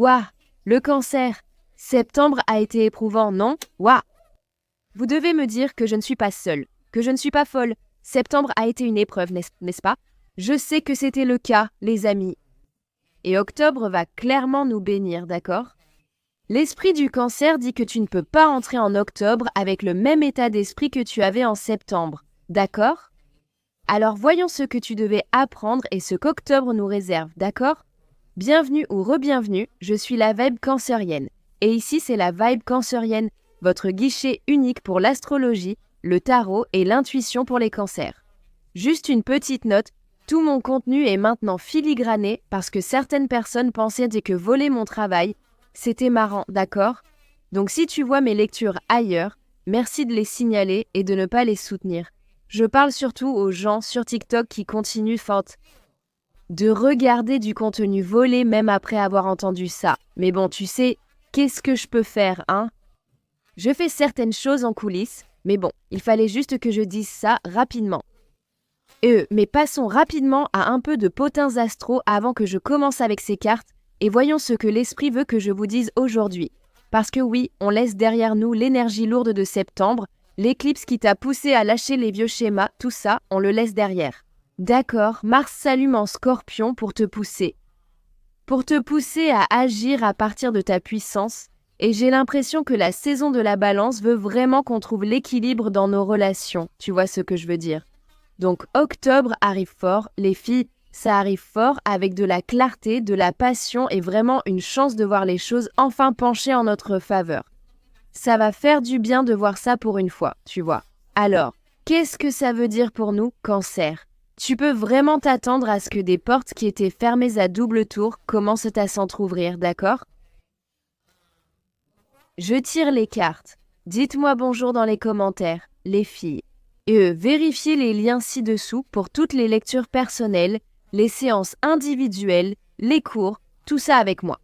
Waouh, le cancer. Septembre a été éprouvant, non? Waouh. Vous devez me dire que je ne suis pas seule, que je ne suis pas folle. Septembre a été une épreuve, n'est-ce pas? Je sais que c'était le cas, les amis. Et octobre va clairement nous bénir, d'accord? L'esprit du cancer dit que tu ne peux pas entrer en octobre avec le même état d'esprit que tu avais en septembre, d'accord? Alors voyons ce que tu devais apprendre et ce qu'octobre nous réserve, d'accord? Bienvenue ou re-bienvenue, je suis la vibe cancérienne. Et ici c'est la vibe cancérienne, votre guichet unique pour l'astrologie, le tarot et l'intuition pour les cancers. Juste une petite note, tout mon contenu est maintenant filigrané parce que certaines personnes pensaient que voler mon travail, c'était marrant, d'accord? Donc si tu vois mes lectures ailleurs, merci de les signaler et de ne pas les soutenir. Je parle surtout aux gens sur TikTok qui continuent de regarder du contenu volé même après avoir entendu ça. Mais bon, tu sais, qu'est-ce que je peux faire, hein? Je fais certaines choses en coulisses, mais bon, il fallait juste que je dise ça rapidement. Mais passons rapidement à un peu de potins astro avant que je commence avec ces cartes et voyons ce que l'esprit veut que je vous dise aujourd'hui. Parce que oui, on laisse derrière nous l'énergie lourde de septembre, l'éclipse qui t'a poussé à lâcher les vieux schémas, tout ça, on le laisse derrière. D'accord, Mars s'allume en Scorpion pour te pousser. Pour te pousser à agir à partir de ta puissance, et j'ai l'impression que la saison de la Balance veut vraiment qu'on trouve l'équilibre dans nos relations, tu vois ce que je veux dire. Donc octobre arrive fort, les filles, ça arrive fort avec de la clarté, de la passion et vraiment une chance de voir les choses enfin pencher en notre faveur. Ça va faire du bien de voir ça pour une fois, tu vois. Alors, qu'est-ce que ça veut dire pour nous, Cancer? Tu peux vraiment t'attendre à ce que des portes qui étaient fermées à double tour commencent à s'entrouvrir, d'accord? Je tire les cartes. Dites-moi bonjour dans les commentaires, les filles. Vérifiez les liens ci-dessous pour toutes les lectures personnelles, les séances individuelles, les cours, tout ça avec moi.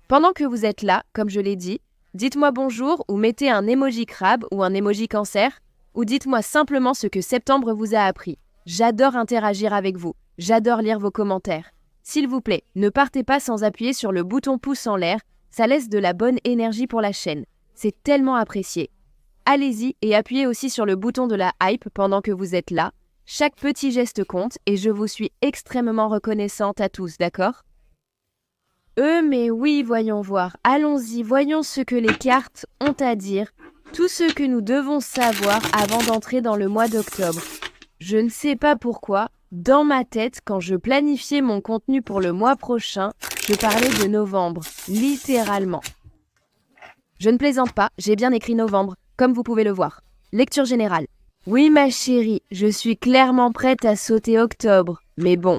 Pendant que vous êtes là, comme je l'ai dit, dites-moi bonjour ou mettez un emoji crabe ou un emoji cancer, ou dites-moi simplement ce que septembre vous a appris. J'adore interagir avec vous, j'adore lire vos commentaires. S'il vous plaît, ne partez pas sans appuyer sur le bouton pouce en l'air, ça laisse de la bonne énergie pour la chaîne. C'est tellement apprécié. Allez-y et appuyez aussi sur le bouton de la hype pendant que vous êtes là. Chaque petit geste compte et je vous suis extrêmement reconnaissante à tous, d'accord? Mais oui, voyons voir. Allons-y, voyons ce que les cartes ont à dire. Tout ce que nous devons savoir avant d'entrer dans le mois d'octobre. Je ne sais pas pourquoi, dans ma tête, quand je planifiais mon contenu pour le mois prochain, je parlais de novembre, littéralement. Je ne plaisante pas, j'ai bien écrit novembre, comme vous pouvez le voir. Lecture générale. Oui ma chérie, je suis clairement prête à sauter octobre, mais bon.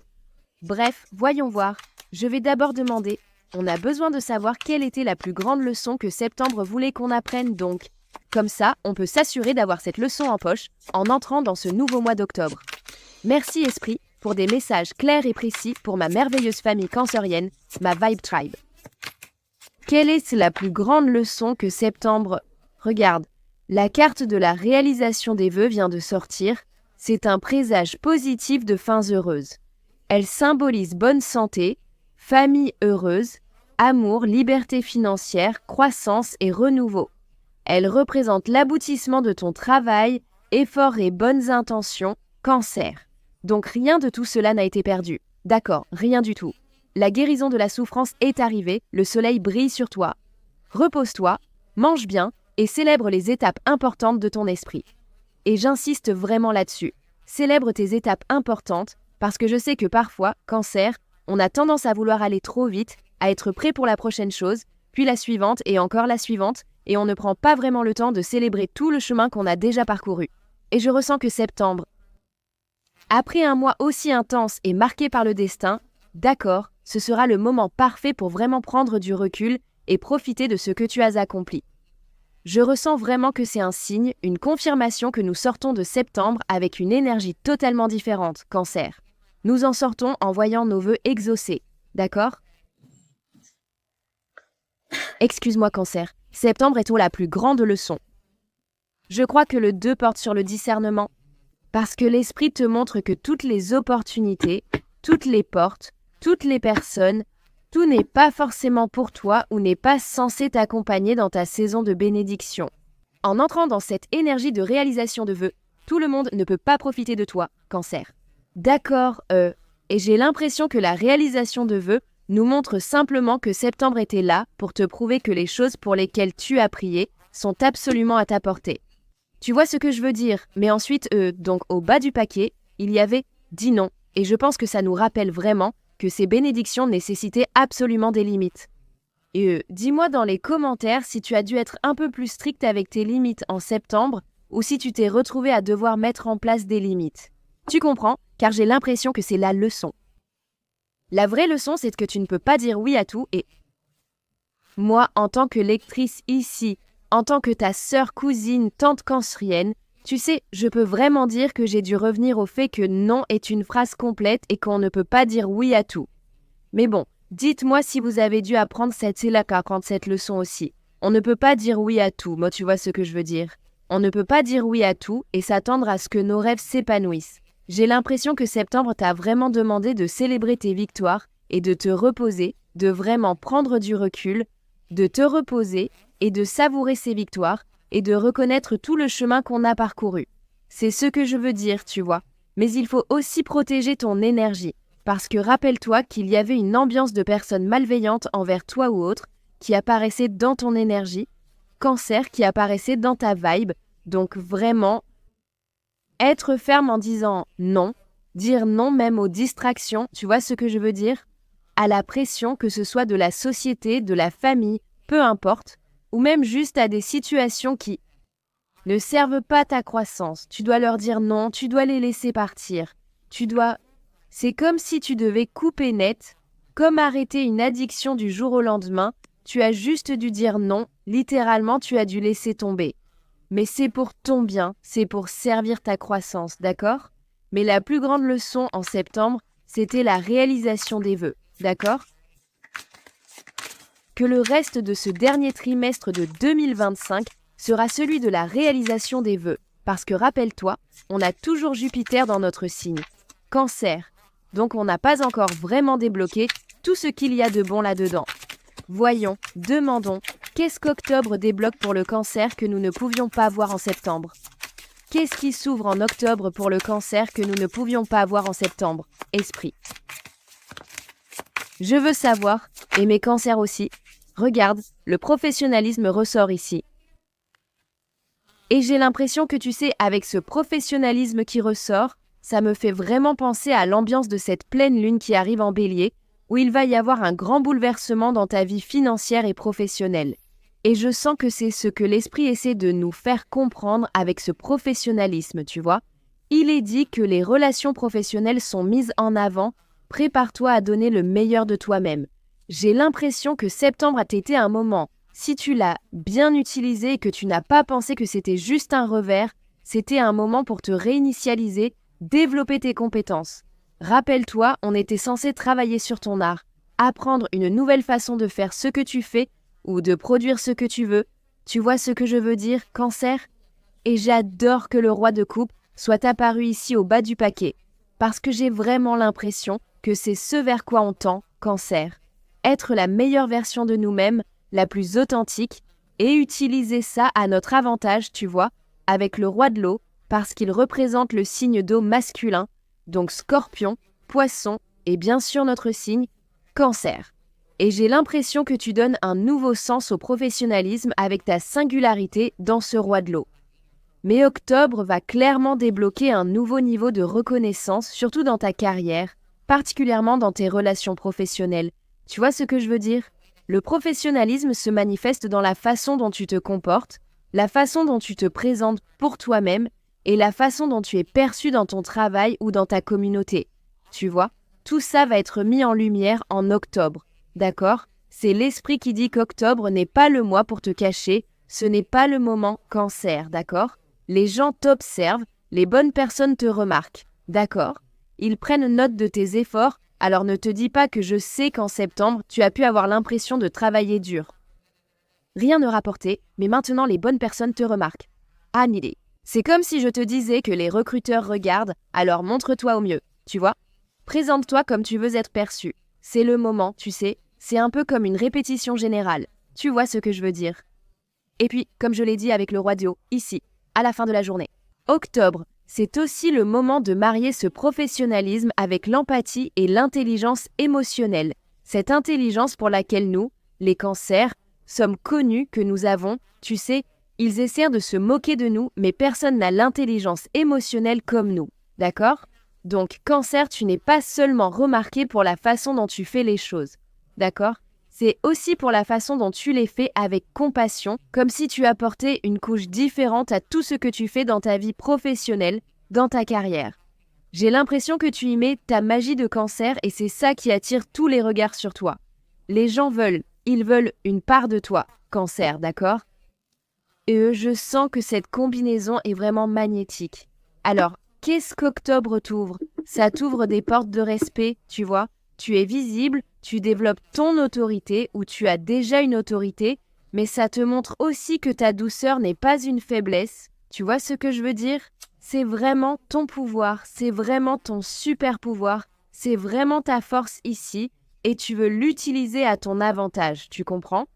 Bref, voyons voir. Je vais d'abord demander, on a besoin de savoir quelle était la plus grande leçon que septembre voulait qu'on apprenne donc. Comme ça, on peut s'assurer d'avoir cette leçon en poche en entrant dans ce nouveau mois d'octobre. Merci Esprit pour des messages clairs et précis pour ma merveilleuse famille cancérienne, ma Vibe Tribe. Quelle est la plus grande leçon que septembre... Regarde, la carte de la réalisation des vœux vient de sortir. C'est un présage positif de fins heureuses. Elle symbolise bonne santé, famille heureuse, amour, liberté financière, croissance et renouveau. Elle représente l'aboutissement de ton travail, efforts et bonnes intentions, Cancer. Donc rien de tout cela n'a été perdu. D'accord, rien du tout. La guérison de la souffrance est arrivée, le soleil brille sur toi. Repose-toi, mange bien et célèbre les étapes importantes de ton esprit. Et j'insiste vraiment là-dessus. Célèbre tes étapes importantes parce que je sais que parfois, Cancer, on a tendance à vouloir aller trop vite, à être prêt pour la prochaine chose, puis la suivante et encore la suivante, et on ne prend pas vraiment le temps de célébrer tout le chemin qu'on a déjà parcouru. Et je ressens que septembre, après un mois aussi intense et marqué par le destin, d'accord, ce sera le moment parfait pour vraiment prendre du recul et profiter de ce que tu as accompli. Je ressens vraiment que c'est un signe, une confirmation que nous sortons de septembre avec une énergie totalement différente, Cancer. Nous en sortons en voyant nos vœux exaucés, d'accord? Excuse-moi Cancer, septembre est la plus grande leçon. Je crois que le 2 porte sur le discernement, parce que l'esprit te montre que toutes les opportunités, toutes les portes, toutes les personnes, Tout n'est pas forcément pour toi ou n'est pas censé t'accompagner dans ta saison de bénédiction. En entrant dans cette énergie de réalisation de vœux, tout le monde ne peut pas profiter de toi, Cancer. D'accord, et j'ai l'impression que la réalisation de vœux nous montre simplement que septembre était là pour te prouver que les choses pour lesquelles tu as prié sont absolument à ta portée. Tu vois ce que je veux dire, mais ensuite, donc au bas du paquet, il y avait « dis non », et je pense que ça nous rappelle vraiment que ces bénédictions nécessitaient absolument des limites. Et dis-moi dans les commentaires si tu as dû être un peu plus strict avec tes limites en septembre ou si tu t'es retrouvé à devoir mettre en place des limites. Tu comprends, car j'ai l'impression que c'est la leçon. La vraie leçon, c'est que tu ne peux pas dire oui à tout et... Moi, en tant que lectrice ici, en tant que ta sœur, cousine, tante cancérienne, tu sais, je peux vraiment dire que j'ai dû revenir au fait que non est une phrase complète et qu'on ne peut pas dire oui à tout. Mais bon, dites-moi si vous avez dû apprendre cette leçon aussi. On ne peut pas dire oui à tout, moi tu vois ce que je veux dire. On ne peut pas dire oui à tout et s'attendre à ce que nos rêves s'épanouissent. J'ai l'impression que septembre t'a vraiment demandé de célébrer tes victoires et de te reposer, de vraiment prendre du recul, de te reposer et de savourer ces victoires et de reconnaître tout le chemin qu'on a parcouru. C'est ce que je veux dire, tu vois. Mais il faut aussi protéger ton énergie. Parce que rappelle-toi qu'il y avait une ambiance de personnes malveillantes envers toi ou autre qui apparaissait dans ton énergie, Cancer qui apparaissait dans ta vibe, donc vraiment, être ferme en disant non, dire non même aux distractions, tu vois ce que je veux dire? À la pression, que ce soit de la société, de la famille, peu importe, ou même juste à des situations qui ne servent pas ta croissance. Tu dois leur dire non, tu dois les laisser partir, C'est comme si tu devais couper net, comme arrêter une addiction du jour au lendemain, tu as juste dû dire non, littéralement tu as dû laisser tomber. Mais c'est pour ton bien, c'est pour servir ta croissance, d'accord? Mais la plus grande leçon en septembre, c'était la réalisation des vœux, d'accord? Que le reste de ce dernier trimestre de 2025 sera celui de la réalisation des vœux. Parce que rappelle-toi, on a toujours Jupiter dans notre signe. Cancer. Donc on n'a pas encore vraiment débloqué tout ce qu'il y a de bon là-dedans. Voyons, demandons, qu'est-ce qu'octobre débloque pour le Cancer que nous ne pouvions pas voir en septembre? Qu'est-ce qui s'ouvre en octobre pour le Cancer que nous ne pouvions pas voir en septembre? Esprit. Je veux savoir, et mes Cancers aussi. Regarde, le professionnalisme ressort ici. Et j'ai l'impression que tu sais, avec ce professionnalisme qui ressort, ça me fait vraiment penser à l'ambiance de cette pleine lune qui arrive en Bélier, où il va y avoir un grand bouleversement dans ta vie financière et professionnelle. Et je sens que c'est ce que l'esprit essaie de nous faire comprendre avec ce professionnalisme, tu vois. Il est dit que les relations professionnelles sont mises en avant, prépare-toi à donner le meilleur de toi-même. J'ai l'impression que septembre a été un moment, si tu l'as bien utilisé et que tu n'as pas pensé que c'était juste un revers, c'était un moment pour te réinitialiser, développer tes compétences. Rappelle-toi, on était censé travailler sur ton art, apprendre une nouvelle façon de faire ce que tu fais ou de produire ce que tu veux. Tu vois ce que je veux dire, Cancer? Et j'adore que le roi de coupe soit apparu ici au bas du paquet, parce que j'ai vraiment l'impression que c'est ce vers quoi on tend, Cancer. Être la meilleure version de nous-mêmes, la plus authentique, et utiliser ça à notre avantage, tu vois, avec le roi de l'eau, parce qu'il représente le signe d'eau masculin, donc Scorpion, Poisson et bien sûr notre signe, Cancer. Et j'ai l'impression que tu donnes un nouveau sens au professionnalisme avec ta singularité dans ce roi de l'eau. Mais octobre va clairement débloquer un nouveau niveau de reconnaissance, surtout dans ta carrière, particulièrement dans tes relations professionnelles. Tu vois ce que je veux dire? Le professionnalisme se manifeste dans la façon dont tu te comportes, la façon dont tu te présentes pour toi-même et la façon dont tu es perçu dans ton travail ou dans ta communauté. Tu vois, tout ça va être mis en lumière en octobre, d'accord? C'est l'esprit qui dit qu'octobre n'est pas le mois pour te cacher, ce n'est pas le moment Cancer, d'accord? Les gens t'observent, les bonnes personnes te remarquent, d'accord? Ils prennent note de tes efforts, alors ne te dis pas que je sais qu'en septembre, tu as pu avoir l'impression de travailler dur. Rien ne rapportait, mais maintenant les bonnes personnes te remarquent. Ah, une idée. C'est comme si je te disais que les recruteurs regardent, alors montre-toi au mieux, tu vois? Présente-toi comme tu veux être perçu. C'est le moment, tu sais. C'est un peu comme une répétition générale. Tu vois ce que je veux dire? Et puis, comme je l'ai dit avec le roi de haut, ici, à la fin de la journée. Octobre, c'est aussi le moment de marier ce professionnalisme avec l'empathie et l'intelligence émotionnelle. Cette intelligence pour laquelle nous, les cancers, sommes connus que nous avons, tu sais, ils essaient de se moquer de nous, mais personne n'a l'intelligence émotionnelle comme nous. D'accord? Donc, cancer, tu n'es pas seulement remarqué pour la façon dont tu fais les choses. D'accord? C'est aussi pour la façon dont tu les fais avec compassion, comme si tu apportais une couche différente à tout ce que tu fais dans ta vie professionnelle, dans ta carrière. J'ai l'impression que tu y mets ta magie de cancer et c'est ça qui attire tous les regards sur toi. Les gens ils veulent une part de toi, cancer, d'accord? Et je sens que cette combinaison est vraiment magnétique. Alors, qu'est-ce qu'octobre t'ouvre? Ça t'ouvre des portes de respect, tu vois? Tu es visible, tu développes ton autorité ou tu as déjà une autorité, mais ça te montre aussi que ta douceur n'est pas une faiblesse. Tu vois ce que je veux dire? C'est vraiment ton pouvoir, c'est vraiment ton super pouvoir, c'est vraiment ta force ici et tu veux l'utiliser à ton avantage, tu comprends?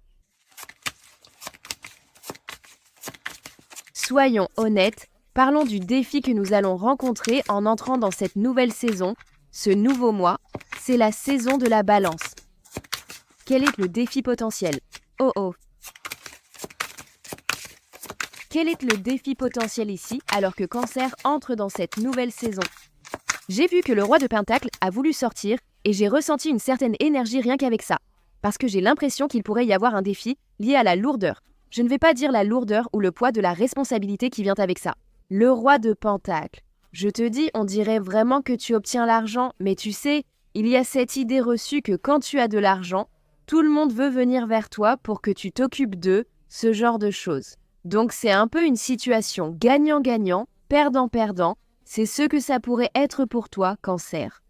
Soyons honnêtes, parlons du défi que nous allons rencontrer en entrant dans cette nouvelle saison, ce nouveau mois, c'est la saison de la balance. Quel est le défi potentiel? Oh oh. Quel est le défi potentiel ici alors que Cancer entre dans cette nouvelle saison? J'ai vu que le roi de Pentacle a voulu sortir et j'ai ressenti une certaine énergie rien qu'avec ça. Parce que j'ai l'impression qu'il pourrait y avoir un défi lié à la lourdeur. Je ne vais pas dire la lourdeur ou le poids de la responsabilité qui vient avec ça. Le roi de Pentacle. Je te dis, on dirait vraiment que tu obtiens l'argent, mais tu sais, il y a cette idée reçue que quand tu as de l'argent, tout le monde veut venir vers toi pour que tu t'occupes d'eux, ce genre de choses. Donc c'est un peu une situation gagnant-gagnant, perdant-perdant, c'est ce que ça pourrait être pour toi, Cancer.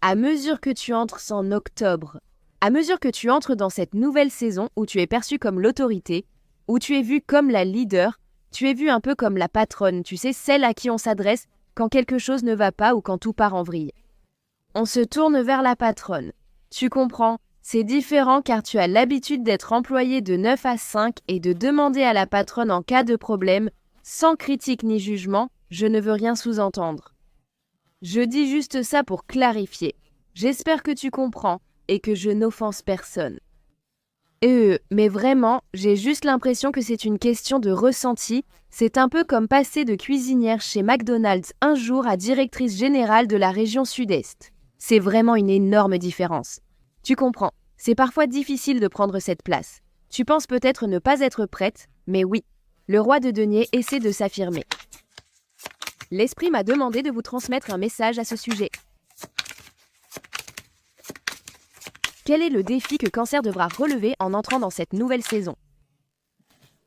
À mesure que tu entres en octobre, à mesure que tu entres dans cette nouvelle saison où tu es perçu comme l'autorité, où tu es vu comme la leader, tu es vu un peu comme la patronne, tu sais, celle à qui on s'adresse quand quelque chose ne va pas ou quand tout part en vrille. On se tourne vers la patronne. Tu comprends, c'est différent car tu as l'habitude d'être employé de 9 à 5 et de demander à la patronne en cas de problème, sans critique ni jugement, je ne veux rien sous-entendre. Je dis juste ça pour clarifier. J'espère que tu comprends et que je n'offense personne. Mais vraiment, j'ai juste l'impression que c'est une question de ressenti. C'est un peu comme passer de cuisinière chez McDonald's un jour à directrice générale de la région Sud-Est. C'est vraiment une énorme différence. Tu comprends, c'est parfois difficile de prendre cette place. Tu penses peut-être ne pas être prête, mais oui, le roi de denier essaie de s'affirmer. L'esprit m'a demandé de vous transmettre un message à ce sujet. Quel est le défi que Cancer devra relever en entrant dans cette nouvelle saison?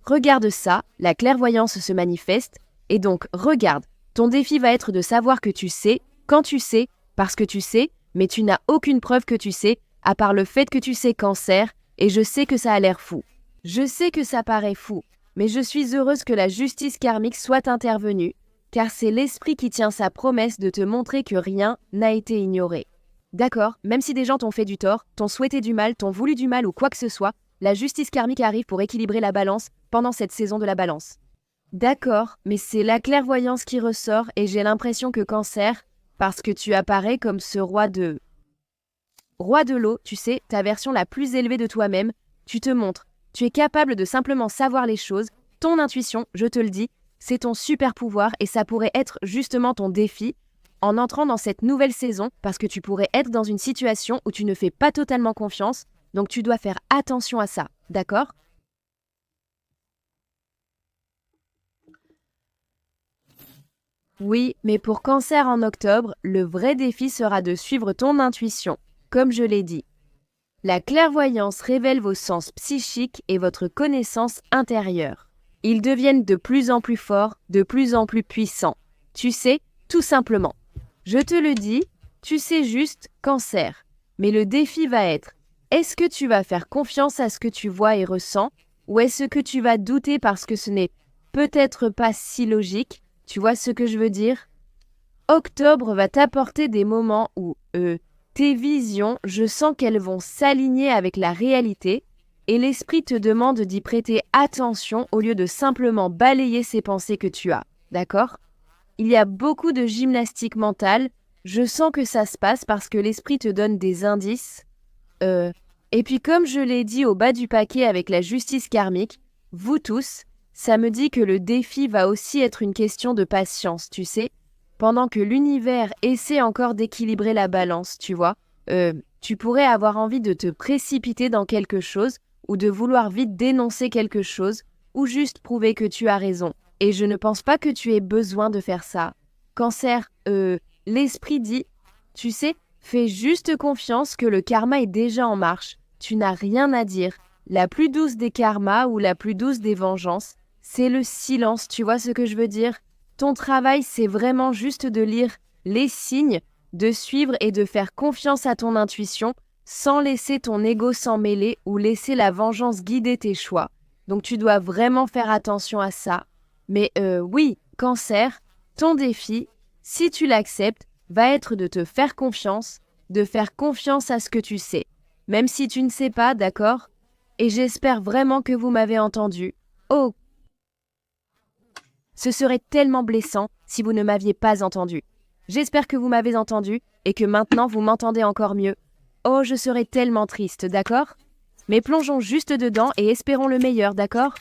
Regarde ça, la clairvoyance se manifeste, et donc regarde, ton défi va être de savoir que tu sais, quand tu sais, parce que tu sais, mais tu n'as aucune preuve que tu sais, à part le fait que tu sais Cancer, et je sais que ça a l'air fou. Je sais que ça paraît fou, mais je suis heureuse que la justice karmique soit intervenue, car c'est l'esprit qui tient sa promesse de te montrer que rien n'a été ignoré. D'accord, même si des gens t'ont fait du tort, t'ont souhaité du mal, t'ont voulu du mal ou quoi que ce soit, la justice karmique arrive pour équilibrer la balance pendant cette saison de la balance. D'accord, mais c'est la clairvoyance qui ressort et j'ai l'impression que Cancer, parce que tu apparais comme ce roi de l'eau, tu sais, ta version la plus élevée de toi-même, tu te montres, tu es capable de simplement savoir les choses, ton intuition, je te le dis, c'est ton super pouvoir et ça pourrait être justement ton défi, en entrant dans cette nouvelle saison, parce que tu pourrais être dans une situation où tu ne fais pas totalement confiance, donc tu dois faire attention à ça, d'accord? Oui, mais pour Cancer en octobre, le vrai défi sera de suivre ton intuition, comme je l'ai dit. La clairvoyance révèle vos sens psychiques et votre connaissance intérieure. Ils deviennent de plus en plus forts, de plus en plus puissants. Tu sais, tout simplement. Je te le dis, tu sais juste Cancer. Mais le défi va être, est-ce que tu vas faire confiance à ce que tu vois et ressens, ou est-ce que tu vas douter parce que ce n'est peut-être pas si logique? Tu vois ce que je veux dire? Octobre va t'apporter des moments où, Tes visions, je sens qu'elles vont s'aligner avec la réalité et l'esprit te demande d'y prêter attention au lieu de simplement balayer ces pensées que tu as. D'accord ? Il y a beaucoup de gymnastique mentale. Je sens que ça se passe parce que l'esprit te donne des indices. Et puis comme je l'ai dit au bas du paquet avec la justice karmique, vous tous, ça me dit que le défi va aussi être une question de patience, tu sais. Pendant que l'univers essaie encore d'équilibrer la balance, tu vois, tu pourrais avoir envie de te précipiter dans quelque chose ou de vouloir vite dénoncer quelque chose ou juste prouver que tu as raison. Et je ne pense pas que tu aies besoin de faire ça. Cancer, l'esprit dit, tu sais, fais juste confiance que le karma est déjà en marche. Tu n'as rien à dire. La plus douce des karmas ou la plus douce des vengeances, c'est le silence, tu vois ce que je veux dire ? Ton travail, c'est vraiment juste de lire les signes, de suivre et de faire confiance à ton intuition sans laisser ton ego s'en mêler ou laisser la vengeance guider tes choix. Donc tu dois vraiment faire attention à ça. Mais oui, Cancer, ton défi, si tu l'acceptes, va être de te faire confiance, de faire confiance à ce que tu sais. Même si tu ne sais pas, d'accord ? Et j'espère vraiment que vous m'avez entendu. Oh, ce serait tellement blessant si vous ne m'aviez pas entendu. J'espère que vous m'avez entendu et que maintenant vous m'entendez encore mieux. Oh, je serais tellement triste, d'accord ? Mais plongeons juste dedans et espérons le meilleur, d'accord ?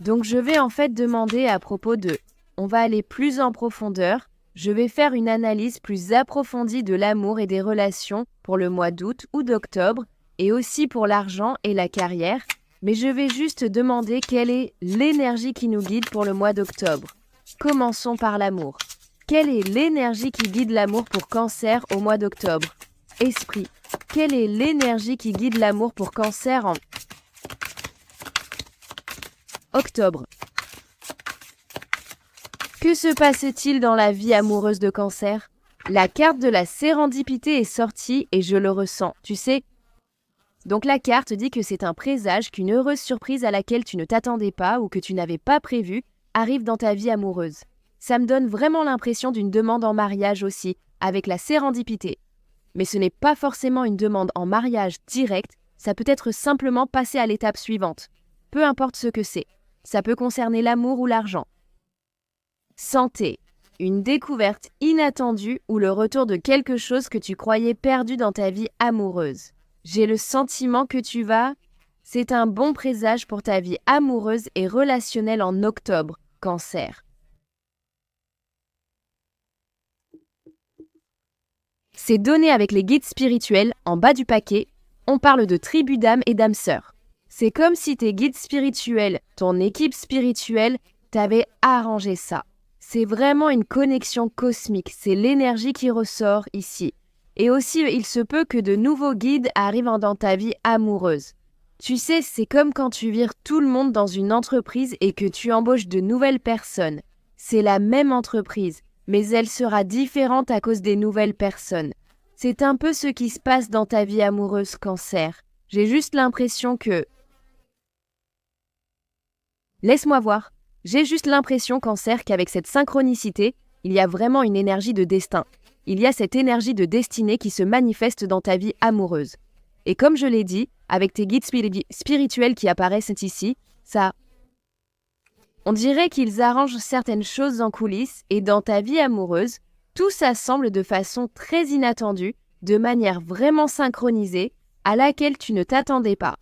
Donc je vais en fait demander à propos de... On va aller plus en profondeur. Je vais faire une analyse plus approfondie de l'amour et des relations pour le mois d'août ou d'octobre et aussi pour l'argent et la carrière. Mais je vais juste demander quelle est l'énergie qui nous guide pour le mois d'octobre. Commençons par l'amour. Quelle est l'énergie qui guide l'amour pour Cancer au mois d'octobre ? Esprit. Quelle est l'énergie qui guide l'amour pour Cancer en octobre ? Que se passe-t-il dans la vie amoureuse de Cancer ? La carte de la sérendipité est sortie et je le ressens, tu sais. Donc la carte dit que c'est un présage qu'une heureuse surprise à laquelle tu ne t'attendais pas ou que tu n'avais pas prévu arrive dans ta vie amoureuse. Ça me donne vraiment l'impression d'une demande en mariage aussi, avec la sérendipité. Mais ce n'est pas forcément une demande en mariage direct, ça peut être simplement passer à l'étape suivante. Peu importe ce que c'est. Ça peut concerner l'amour ou l'argent. Santé. Une découverte inattendue ou le retour de quelque chose que tu croyais perdu dans ta vie amoureuse. J'ai le sentiment que tu vas... C'est un bon présage pour ta vie amoureuse et relationnelle en octobre, Cancer. C'est donné avec les guides spirituels en bas du paquet. On parle de tribu d'âmes et d'âmes sœurs. C'est comme si tes guides spirituels, ton équipe spirituelle, t'avaient arrangé ça. C'est vraiment une connexion cosmique, c'est l'énergie qui ressort ici. Et aussi, il se peut que de nouveaux guides arrivent dans ta vie amoureuse. Tu sais, c'est comme quand tu vires tout le monde dans une entreprise et que tu embauches de nouvelles personnes. C'est la même entreprise, mais elle sera différente à cause des nouvelles personnes. C'est un peu ce qui se passe dans ta vie amoureuse, Cancer. J'ai juste l'impression que... Laisse-moi voir. J'ai juste l'impression, Cancer, qu'avec cette synchronicité, il y a vraiment une énergie de destin. Il y a cette énergie de destinée qui se manifeste dans ta vie amoureuse. Et comme je l'ai dit, avec tes guides spirituels qui apparaissent ici, ça... On dirait qu'ils arrangent certaines choses en coulisses et dans ta vie amoureuse, tout ça semble de façon très inattendue, de manière vraiment synchronisée, à laquelle tu ne t'attendais pas.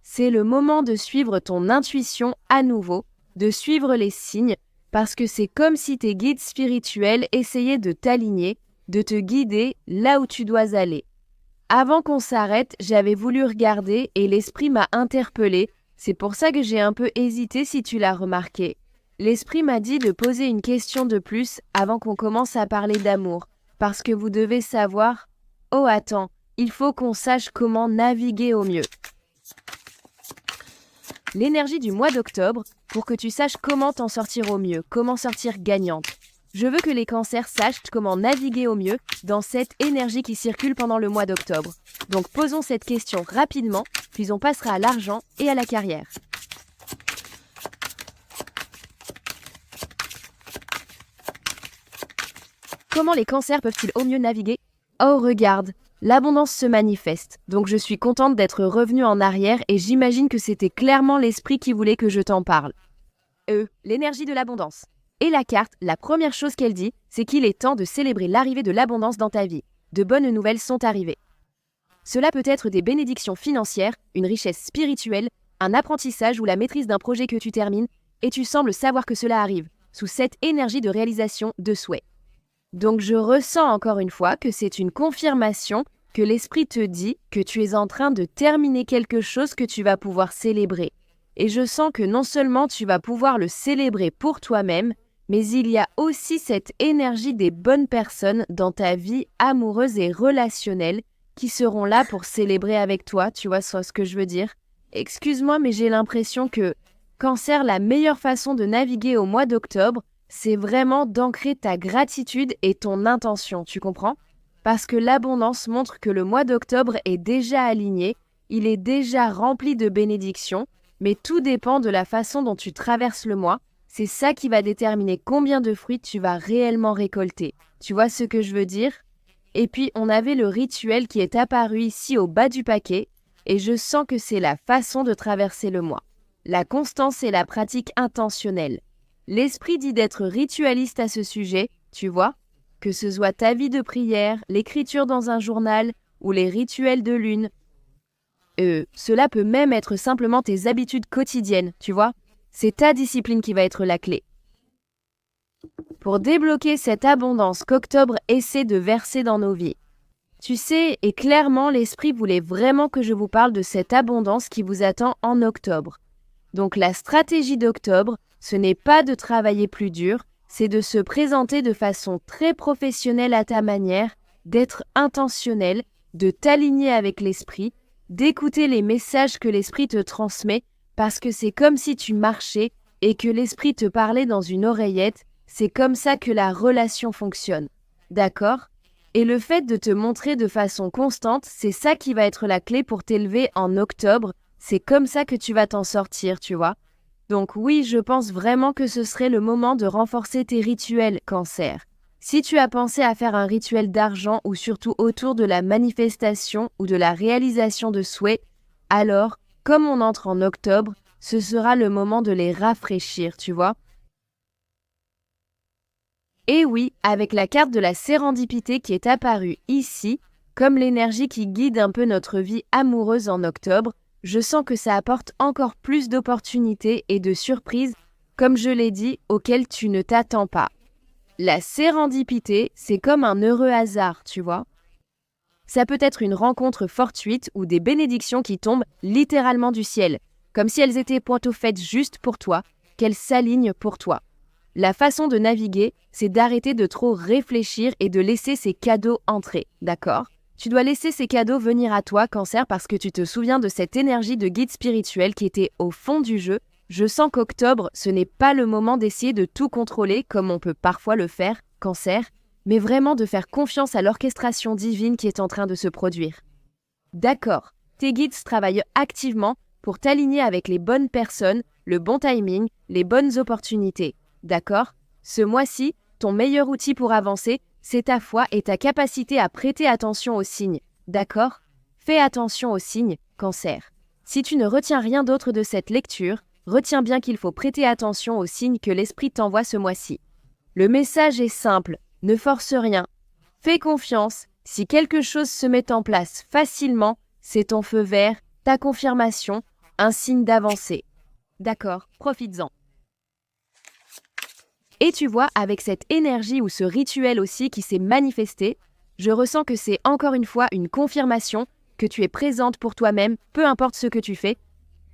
C'est le moment de suivre ton intuition à nouveau, de suivre les signes, parce que c'est comme si tes guides spirituels essayaient de t'aligner, de te guider là où tu dois aller. Avant qu'on s'arrête, j'avais voulu regarder et l'esprit m'a interpellée. C'est pour ça que j'ai un peu hésité si tu l'as remarqué. L'esprit m'a dit de poser une question de plus avant qu'on commence à parler d'amour, parce que vous devez savoir... Oh attends, il faut qu'on sache comment naviguer au mieux. L'énergie du mois d'octobre, pour que tu saches comment t'en sortir au mieux, comment sortir gagnante. Je veux que les cancers sachent comment naviguer au mieux dans cette énergie qui circule pendant le mois d'octobre. Donc posons cette question rapidement, puis on passera à l'argent et à la carrière. comment les cancers peuvent-ils au mieux naviguer? Oh, regarde, l'abondance se manifeste. Donc je suis contente d'être revenue en arrière et j'imagine que c'était clairement l'esprit qui voulait que je t'en parle. L'énergie de l'abondance. Et la carte, la première chose qu'elle dit, c'est qu'il est temps de célébrer l'arrivée de l'abondance dans ta vie. De bonnes nouvelles sont arrivées. Cela peut être des bénédictions financières, une richesse spirituelle, un apprentissage ou la maîtrise d'un projet que tu termines, et tu sembles savoir que cela arrive, sous cette énergie de réalisation, de souhait. Donc je ressens encore une fois que c'est une confirmation que l'esprit te dit que tu es en train de terminer quelque chose que tu vas pouvoir célébrer. Et je sens que non seulement tu vas pouvoir le célébrer pour toi-même, mais il y a aussi cette énergie des bonnes personnes dans ta vie amoureuse et relationnelle qui seront là pour célébrer avec toi, tu vois ce que je veux dire? Excuse-moi, mais j'ai l'impression que, Cancer, la meilleure façon de naviguer au mois d'octobre, c'est vraiment d'ancrer ta gratitude et ton intention, tu comprends? Parce que l'abondance montre que le mois d'octobre est déjà aligné, il est déjà rempli de bénédictions, mais tout dépend de la façon dont tu traverses le mois. C'est ça qui va déterminer combien de fruits tu vas réellement récolter. Tu vois ce que je veux dire? Et puis, on avait le rituel qui est apparu ici au bas du paquet, et je sens que c'est la façon de traverser le mois. La constance et la pratique intentionnelle. L'esprit dit d'être ritualiste à ce sujet, tu vois? Que ce soit ta vie de prière, l'écriture dans un journal ou les rituels de lune. Cela peut même être simplement tes habitudes quotidiennes, tu vois? C'est ta discipline qui va être la clé. Pour débloquer cette abondance qu'Octobre essaie de verser dans nos vies. Tu sais, et clairement, l'esprit voulait vraiment que je vous parle de cette abondance qui vous attend en octobre. Donc la stratégie d'Octobre, ce n'est pas de travailler plus dur, c'est de se présenter de façon très professionnelle à ta manière, d'être intentionnel, de t'aligner avec l'esprit, d'écouter les messages que l'esprit te transmet, parce que c'est comme si tu marchais et que l'esprit te parlait dans une oreillette, c'est comme ça que la relation fonctionne. D'accord? Et le fait de te montrer de façon constante, c'est ça qui va être la clé pour t'élever en octobre, c'est comme ça que tu vas t'en sortir, tu vois? Donc oui, je pense vraiment que ce serait le moment de renforcer tes rituels, Cancer. Si tu as pensé à faire un rituel d'argent ou surtout autour de la manifestation ou de la réalisation de souhaits, alors, comme on entre en octobre, ce sera le moment de les rafraîchir, tu vois? Et oui, avec la carte de la sérendipité qui est apparue ici, comme l'énergie qui guide un peu notre vie amoureuse en octobre, je sens que ça apporte encore plus d'opportunités et de surprises, comme je l'ai dit, auxquelles tu ne t'attends pas. La sérendipité, c'est comme un heureux hasard, tu vois. Ça peut être une rencontre fortuite ou des bénédictions qui tombent littéralement du ciel, comme si elles étaient pointeau faites juste pour toi, qu'elles s'alignent pour toi. La façon de naviguer, c'est d'arrêter de trop réfléchir et de laisser ces cadeaux entrer, d'accord? Tu dois laisser ces cadeaux venir à toi, Cancer, parce que tu te souviens de cette énergie de guide spirituel qui était au fond du jeu. Je sens qu'octobre, ce n'est pas le moment d'essayer de tout contrôler, comme on peut parfois le faire, Cancer, mais vraiment de faire confiance à l'orchestration divine qui est en train de se produire. D'accord, tes guides travaillent activement pour t'aligner avec les bonnes personnes, le bon timing, les bonnes opportunités. D'accord? Ce mois-ci, ton meilleur outil pour avancer, c'est ta foi et ta capacité à prêter attention aux signes. D'accord? Fais attention aux signes, Cancer. Si tu ne retiens rien d'autre de cette lecture, retiens bien qu'il faut prêter attention aux signes que l'esprit t'envoie ce mois-ci. Le message est simple, ne force rien. Fais confiance, si quelque chose se met en place facilement, c'est ton feu vert, ta confirmation, un signe d'avancée. D'accord, profites-en. Et tu vois, avec cette énergie ou ce rituel aussi qui s'est manifesté, je ressens que c'est encore une fois une confirmation que tu es présente pour toi-même, peu importe ce que tu fais,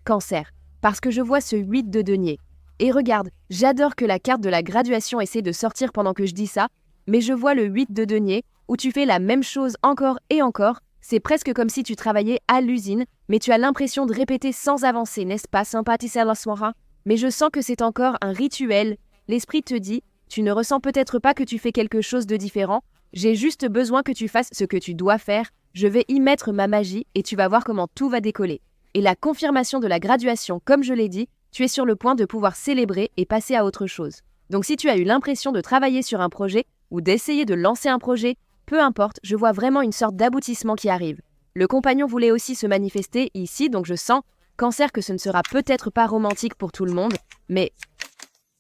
Cancer, parce que je vois ce 8 de denier. Et regarde, j'adore que la carte de la graduation essaie de sortir pendant que je dis ça, mais je vois le 8 de denier où tu fais la même chose encore et encore, c'est presque comme si tu travaillais à l'usine, mais tu as l'impression de répéter sans avancer, n'est-ce pas, sympathiseur la soirée? Mais je sens que c'est encore un rituel. L'esprit te dit, tu ne ressens peut-être pas que tu fais quelque chose de différent, j'ai juste besoin que tu fasses ce que tu dois faire, je vais y mettre ma magie et tu vas voir comment tout va décoller. Et la confirmation de la graduation, comme je l'ai dit, tu es sur le point de pouvoir célébrer et passer à autre chose. Donc si tu as eu l'impression de travailler sur un projet ou d'essayer de lancer un projet, peu importe, je vois vraiment une sorte d'aboutissement qui arrive. Le compagnon voulait aussi se manifester ici, donc je sens, Cancer, que ce ne sera peut-être pas romantique pour tout le monde, mais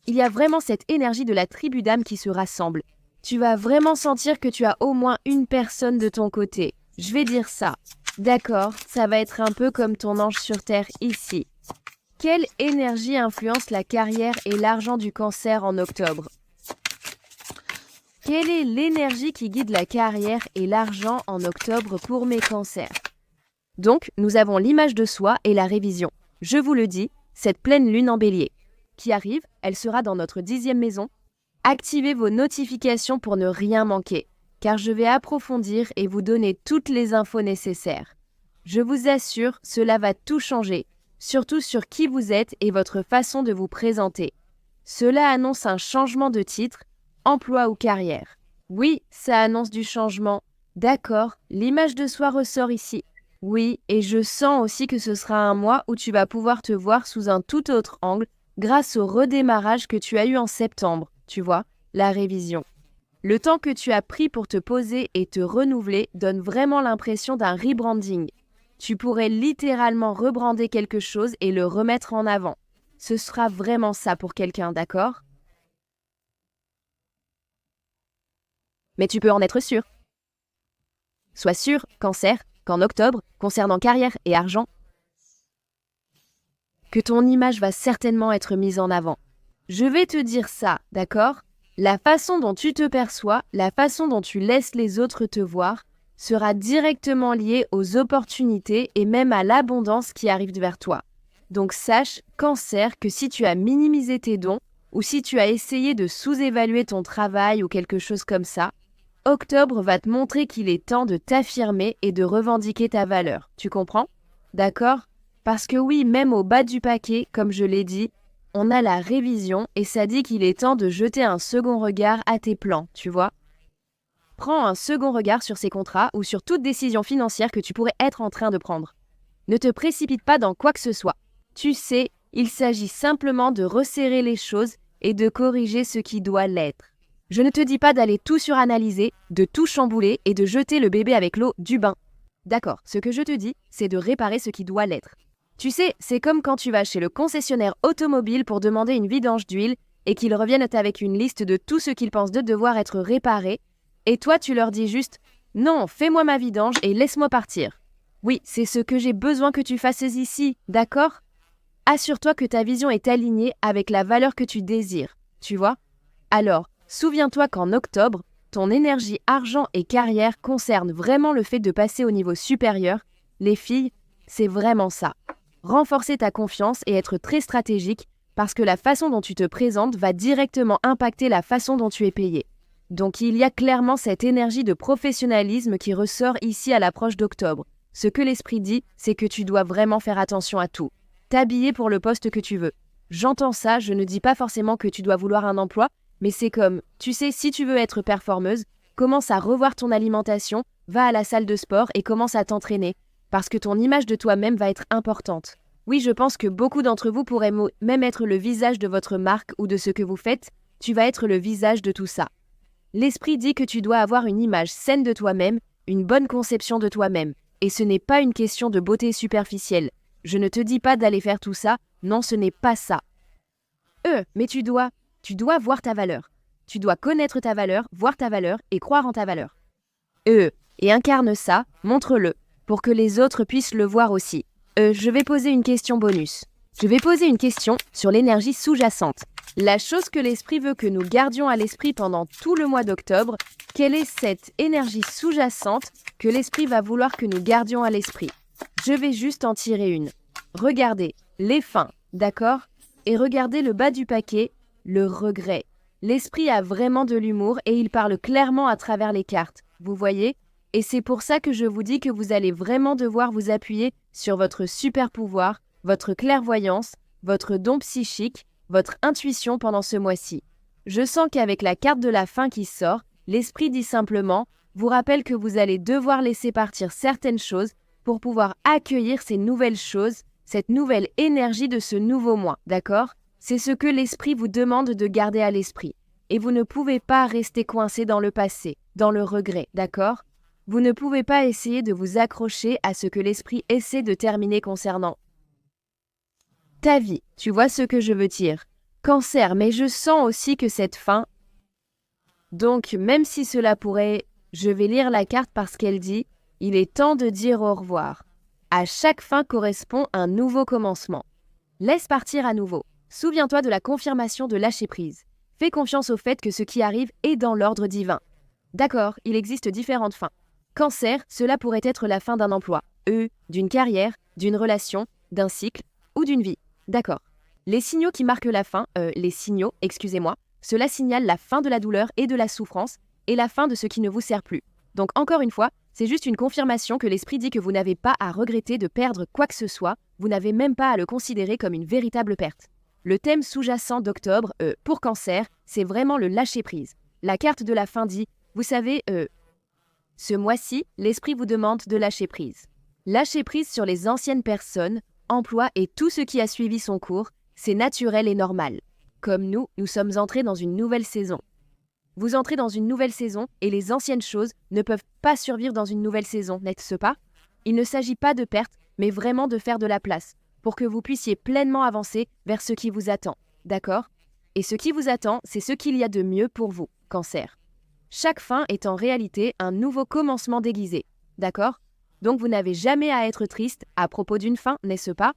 il y a vraiment cette énergie de la tribu d'âme qui se rassemble. Tu vas vraiment sentir que tu as au moins une personne de ton côté. Je vais dire ça. D'accord, ça va être un peu comme ton ange sur Terre ici. Quelle énergie influence la carrière et l'argent du Cancer en octobre? Quelle est l'énergie qui guide la carrière et l'argent en octobre pour mes Cancers? Donc, nous avons l'image de soi et la révision. Je vous le dis, cette pleine lune en bélier qui arrive, elle sera dans notre 10e maison. Activez vos notifications pour ne rien manquer, car je vais approfondir et vous donner toutes les infos nécessaires. Je vous assure, cela va tout changer, surtout sur qui vous êtes et votre façon de vous présenter. Cela annonce un changement de titre, emploi ou carrière. Oui, ça annonce du changement. D'accord, l'image de soi ressort ici. Oui, et je sens aussi que ce sera un mois où tu vas pouvoir te voir sous un tout autre angle grâce au redémarrage que tu as eu en septembre, tu vois, la révision. Le temps que tu as pris pour te poser et te renouveler donne vraiment l'impression d'un rebranding. Tu pourrais littéralement rebrander quelque chose et le remettre en avant. Ce sera vraiment ça pour quelqu'un, d'accord? Mais tu peux en être sûr. Sois sûr, Cancer, qu'en octobre, concernant carrière et argent, que ton image va certainement être mise en avant. Je vais te dire ça, d'accord? La façon dont tu te perçois, la façon dont tu laisses les autres te voir, sera directement liée aux opportunités et même à l'abondance qui arrive vers toi. Donc sache, Cancer, que si tu as minimisé tes dons, ou si tu as essayé de sous-évaluer ton travail ou quelque chose comme ça, octobre va te montrer qu'il est temps de t'affirmer et de revendiquer ta valeur. Tu comprends? D'accord? Parce que oui, même au bas du paquet, comme je l'ai dit, on a la révision et ça dit qu'il est temps de jeter un second regard à tes plans, tu vois? Prends un second regard sur ces contrats ou sur toute décision financière que tu pourrais être en train de prendre. Ne te précipite pas dans quoi que ce soit. Tu sais, il s'agit simplement de resserrer les choses et de corriger ce qui doit l'être. Je ne te dis pas d'aller tout suranalyser, de tout chambouler et de jeter le bébé avec l'eau du bain. D'accord, ce que je te dis, c'est de réparer ce qui doit l'être. Tu sais, c'est comme quand tu vas chez le concessionnaire automobile pour demander une vidange d'huile et qu'ils reviennent avec une liste de tout ce qu'ils pensent de devoir être réparé, et toi tu leur dis juste « Non, fais-moi ma vidange et laisse-moi partir ». Oui, c'est ce que j'ai besoin que tu fasses ici, d'accord? Assure-toi que ta vision est alignée avec la valeur que tu désires, tu vois? Alors, souviens-toi qu'en octobre, ton énergie argent et carrière concerne vraiment le fait de passer au niveau supérieur. Les filles, c'est vraiment ça. Renforcer ta confiance et être très stratégique parce que la façon dont tu te présentes va directement impacter la façon dont tu es payé. Donc il y a clairement cette énergie de professionnalisme qui ressort ici à l'approche d'octobre. Ce que l'esprit dit, c'est que tu dois vraiment faire attention à tout. T'habiller pour le poste que tu veux. J'entends ça, je ne dis pas forcément que tu dois vouloir un emploi, mais c'est comme, tu sais, si tu veux être performeuse, commence à revoir ton alimentation, va à la salle de sport et commence à t'entraîner, parce que ton image de toi-même va être importante. Oui, je pense que beaucoup d'entre vous pourraient même être le visage de votre marque ou de ce que vous faites, tu vas être le visage de tout ça. L'esprit dit que tu dois avoir une image saine de toi-même, une bonne conception de toi-même, et ce n'est pas une question de beauté superficielle. Je ne te dis pas d'aller faire tout ça, non, ce n'est pas ça. Mais tu dois voir ta valeur. Tu dois connaître ta valeur, voir ta valeur et croire en ta valeur. Et incarne ça, montre-le, pour que les autres puissent le voir aussi. Je vais poser une question bonus. Je vais poser une question sur l'énergie sous-jacente. La chose que l'esprit veut que nous gardions à l'esprit pendant tout le mois d'octobre, quelle est cette énergie sous-jacente que l'esprit va vouloir que nous gardions à l'esprit? Je vais juste en tirer une. Regardez, les fins, d'accord? Et regardez le bas du paquet, le regret. L'esprit a vraiment de l'humour et il parle clairement à travers les cartes, vous voyez? Et c'est pour ça que je vous dis que vous allez vraiment devoir vous appuyer sur votre super pouvoir, votre clairvoyance, votre don psychique, votre intuition pendant ce mois-ci. Je sens qu'avec la carte de la fin qui sort, l'esprit dit simplement, vous rappelle que vous allez devoir laisser partir certaines choses pour pouvoir accueillir ces nouvelles choses, cette nouvelle énergie de ce nouveau mois, d'accord? C'est ce que l'esprit vous demande de garder à l'esprit. et vous ne pouvez pas rester coincé dans le passé, dans le regret, d'accord? Vous ne pouvez pas essayer de vous accrocher à ce que l'esprit essaie de terminer concernant ta vie. Tu vois ce que je veux dire? Cancer, mais je sens aussi que cette fin... Donc, même si cela pourrait... Je vais lire la carte parce qu'elle dit « Il est temps de dire au revoir ». À chaque fin correspond un nouveau commencement. Laisse partir à nouveau. Souviens-toi de la confirmation de lâcher prise. Fais confiance au fait que ce qui arrive est dans l'ordre divin. D'accord, il existe différentes fins. Cancer, cela pourrait être la fin d'un emploi, d'une carrière, d'une relation, d'un cycle ou d'une vie. D'accord. Les signaux qui marquent la fin, cela signale la fin de la douleur et de la souffrance et la fin de ce qui ne vous sert plus. Donc encore une fois, c'est juste une confirmation que l'esprit dit que vous n'avez pas à regretter de perdre quoi que ce soit, vous n'avez même pas à le considérer comme une véritable perte. Le thème sous-jacent d'octobre, pour Cancer, c'est vraiment le lâcher-prise. La carte de la fin dit, vous savez, ce mois-ci, l'esprit vous demande de lâcher prise. Lâcher prise sur les anciennes personnes, emplois et tout ce qui a suivi son cours, c'est naturel et normal. Comme nous sommes entrés dans une nouvelle saison. Vous entrez dans une nouvelle saison et les anciennes choses ne peuvent pas survivre dans une nouvelle saison, n'est-ce pas? Il ne s'agit pas de perte, mais vraiment de faire de la place, pour que vous puissiez pleinement avancer vers ce qui vous attend, d'accord? Et ce qui vous attend, c'est ce qu'il y a de mieux pour vous, Cancer. Chaque fin est en réalité un nouveau commencement déguisé, d'accord? Donc vous n'avez jamais à être triste à propos d'une fin, n'est-ce pas?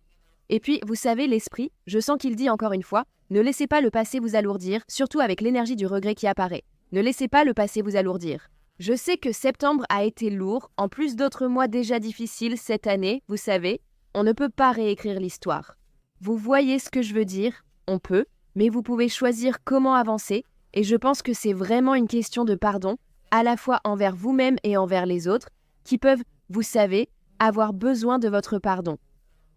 Et puis, vous savez, l'esprit, je sens qu'il dit encore une fois, ne laissez pas le passé vous alourdir, surtout avec l'énergie du regret qui apparaît. Ne laissez pas le passé vous alourdir. Je sais que septembre a été lourd, en plus d'autres mois déjà difficiles cette année, vous savez, on ne peut pas réécrire l'histoire. Vous voyez ce que je veux dire? On peut, mais vous pouvez choisir comment avancer, et je pense que c'est vraiment une question de pardon, à la fois envers vous-même et envers les autres, qui peuvent, vous savez, avoir besoin de votre pardon.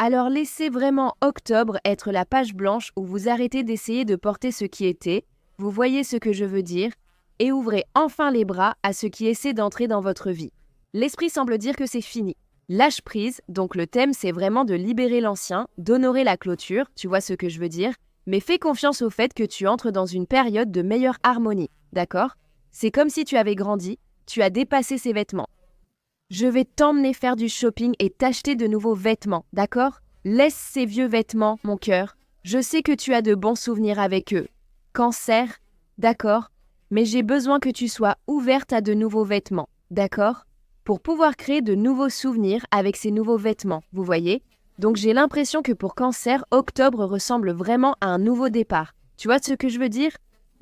Alors laissez vraiment octobre être la page blanche où vous arrêtez d'essayer de porter ce qui était, vous voyez ce que je veux dire, et ouvrez enfin les bras à ce qui essaie d'entrer dans votre vie. L'esprit semble dire que c'est fini. Lâche prise, donc le thème c'est vraiment de libérer l'ancien, d'honorer la clôture, tu vois ce que je veux dire, mais fais confiance au fait que tu entres dans une période de meilleure harmonie, d'accord? C'est comme si tu avais grandi, tu as dépassé ces vêtements. Je vais t'emmener faire du shopping et t'acheter de nouveaux vêtements, d'accord? Laisse ces vieux vêtements, mon cœur. Je sais que tu as de bons souvenirs avec eux. Cancer, d'accord? Mais j'ai besoin que tu sois ouverte à de nouveaux vêtements, d'accord? Pour pouvoir créer de nouveaux souvenirs avec ces nouveaux vêtements, vous voyez? Donc j'ai l'impression que pour Cancer, octobre ressemble vraiment à un nouveau départ. Tu vois ce que je veux dire?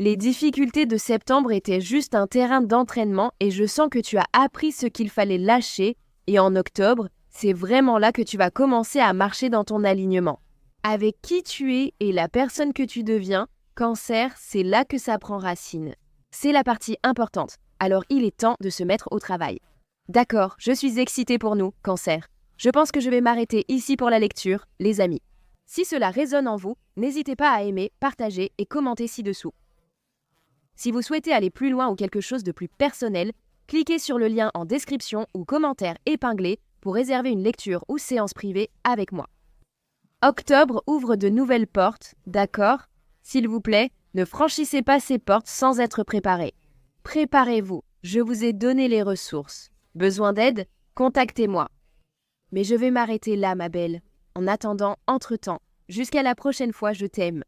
Les difficultés de septembre étaient juste un terrain d'entraînement et je sens que tu as appris ce qu'il fallait lâcher et en octobre, c'est vraiment là que tu vas commencer à marcher dans ton alignement. Avec qui tu es et la personne que tu deviens, Cancer, c'est là que ça prend racine. C'est la partie importante, alors il est temps de se mettre au travail. D'accord, je suis excitée pour nous, Cancer. Je pense que je vais m'arrêter ici pour la lecture, les amis. Si cela résonne en vous, n'hésitez pas à aimer, partager et commenter ci-dessous. Si vous souhaitez aller plus loin ou quelque chose de plus personnel, cliquez sur le lien en description ou commentaire épinglé pour réserver une lecture ou séance privée avec moi. Octobre ouvre de nouvelles portes, d'accord? S'il vous plaît, ne franchissez pas ces portes sans être préparé. Préparez-vous, je vous ai donné les ressources. Besoin d'aide? Contactez-moi. Mais je vais m'arrêter là, ma belle. En attendant, entre-temps, jusqu'à la prochaine fois, je t'aime.